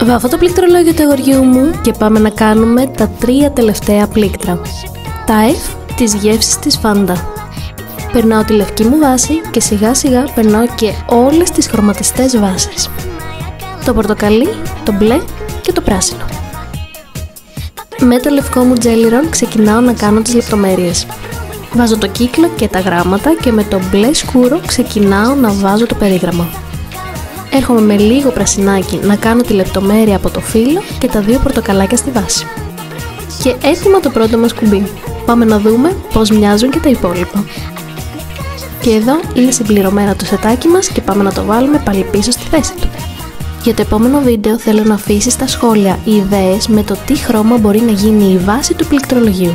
Βάφω το πληκτρολόγιο του αγοριού μου και πάμε να κάνουμε τα 3 τελευταία πλήκτρα. Τα F της γεύσης της Φάντα. Περνάω τη λευκή μου βάση και σιγά σιγά περνάω και όλες τις χρωματιστές βάσεις. Το πορτοκαλί, το μπλε και το πράσινο. Με το λευκό μου Jelly Roll ξεκινάω να κάνω τις λεπτομέρειες. Βάζω το κύκλο και τα γράμματα και με το μπλε σκούρο ξεκινάω να βάζω το περίγραμμα. Έρχομαι με λίγο πρασινάκι να κάνω τη λεπτομέρεια από το φύλλο και τα 2 πορτοκαλάκια στη βάση. Και έτοιμο το πρώτο μας κουμπί. Πάμε να δούμε πώς μοιάζουν και τα υπόλοιπα. Και εδώ είναι συμπληρωμένα το σετάκι μας και πάμε να το βάλουμε πάλι πίσω στη θέση του. Για το επόμενο βίντεο θέλω να αφήσεις στα σχόλια ιδέες με το τι χρώμα μπορεί να γίνει η βάση του πληκτρολογίου.